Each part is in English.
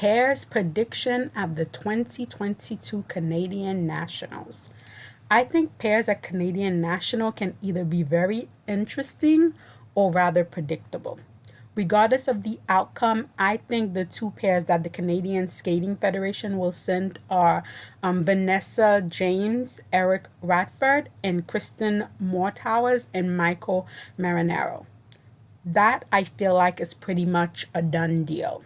Pairs prediction of the 2022 Canadian Nationals. I think pairs at Canadian National can either be very interesting or rather predictable. Regardless of the outcome, I think the two pairs that the Canadian Skating Federation will send are Vanessa James, Eric Radford, and Kirsten Mortowers and Michael Marinero. That I feel like is pretty much a done deal.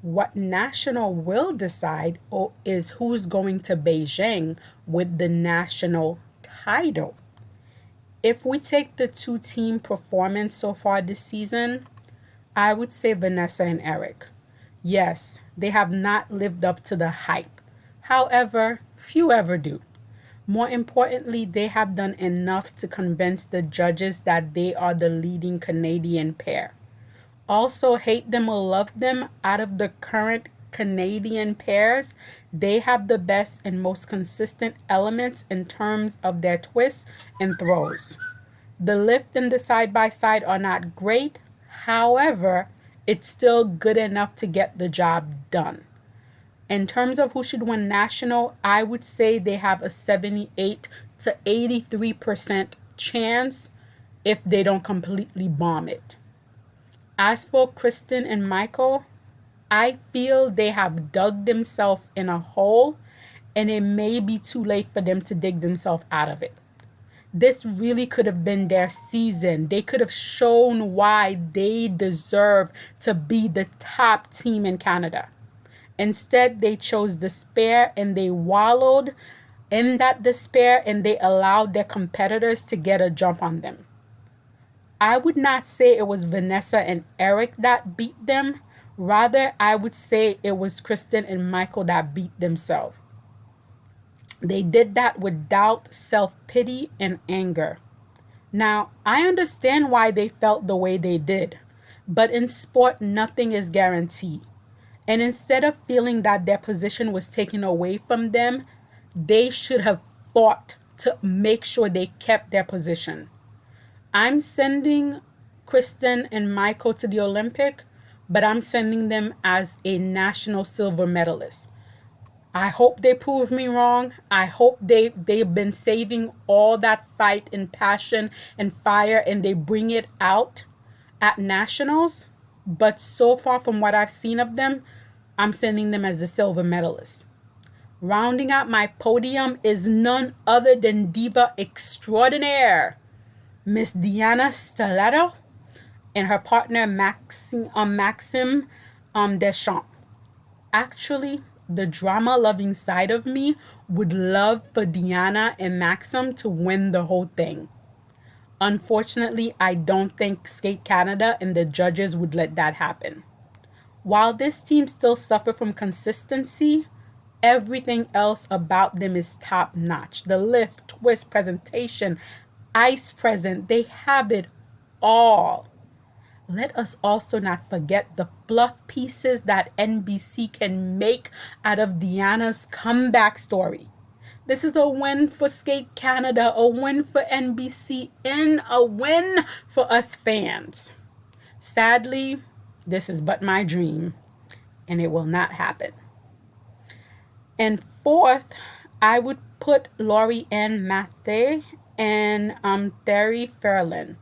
What National will decide is who's going to Beijing with the national title. If we take the two-team performance so far this season, I would say Vanessa and Eric. Yes, they have not lived up to the hype. However, few ever do. More importantly, they have done enough to convince the judges that they are the leading Canadian pair. Also, hate them or love them, out of the current Canadian pairs, they have the best and most consistent elements in terms of their twists and throws. The lift and the side-by-side are not great. However, it's still good enough to get the job done. In terms of who should win national, I would say they have a 78 to 83% chance if they don't completely bomb it. As for Kirsten and Michael, I feel they have dug themselves in a hole and it may be too late for them to dig themselves out of it. This really could have been their season. They could have shown why they deserve to be the top team in Canada. Instead, they chose despair and they wallowed in that despair and they allowed their competitors to get a jump on them. I would not say it was Vanessa and Eric that beat them. Rather, I would say it was Kirsten and Michael that beat themselves. They did that with doubt, self-pity, and anger. Now, I understand why they felt the way they did, but in sport, nothing is guaranteed. And instead of feeling that their position was taken away from them, they should have fought to make sure they kept their position. I'm sending Kirsten and Michael to the Olympic, but I'm sending them as a national silver medalist. I hope they prove me wrong. I hope they've been saving all that fight and passion and fire and they bring it out at nationals. But so far from what I've seen of them, I'm sending them as the silver medalist. Rounding out my podium is none other than diva extraordinaire, Miss Diana Stellato, and her partner Maxime Deschamps. Actually, the drama-loving side of me would love for Diana and Maxim to win the whole thing. Unfortunately, I don't think Skate Canada and the judges would let that happen. While this team still suffers from consistency, everything else about them is top-notch. The lift, twist, presentation, ice present, they have it all. Let us also not forget the fluff pieces that NBC can make out of Diana's comeback story. This is a win for Skate Canada, a win for NBC, and a win for us fans. Sadly, this is but my dream, and it will not happen. And fourth, I would put Laurie Ann Matte and Terry Fairlin.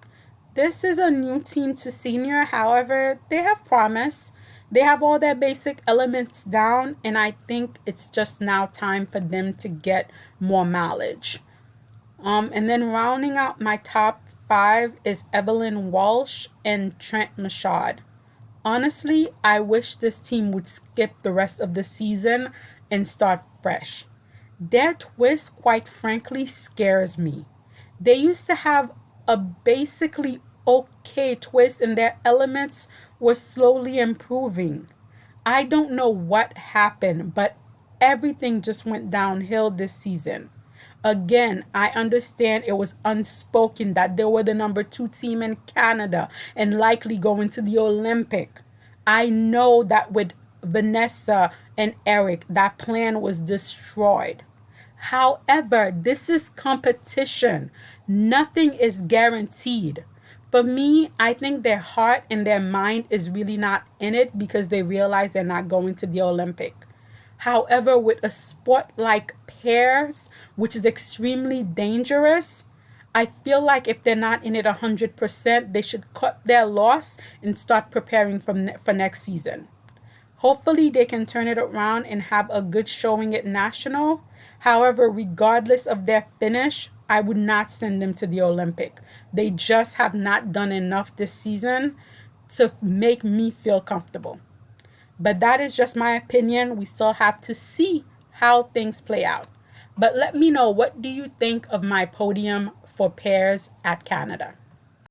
This is a new team to senior. However, they have promise. They have all their basic elements down, and I think it's just now time for them to get more mileage. And then rounding out my top 5 is Evelyn Walsh and Trent Machad. Honestly, I wish this team would skip the rest of the season and start fresh. Their twist, quite frankly, scares me. They used to have a basically okay twist and their elements were slowly improving. I don't know what happened, but everything just went downhill this season. Again, I understand it was unspoken that they were the number 2 team in Canada and likely going to the Olympic. I know that with Vanessa and Eric, that plan was destroyed. However, this is competition. Nothing is guaranteed. For me, I think their heart and their mind is really not in it because they realize they're not going to the Olympic. However, with a sport like pairs, which is extremely dangerous, I feel like if they're not in it 100%, they should cut their loss and start preparing for next season. Hopefully, they can turn it around and have a good showing at national. However, regardless of their finish, I would not send them to the Olympic. They just have not done enough this season to make me feel comfortable. But that is just my opinion. We still have to see how things play out. But let me know, what do you think of my podium for pairs at Canada?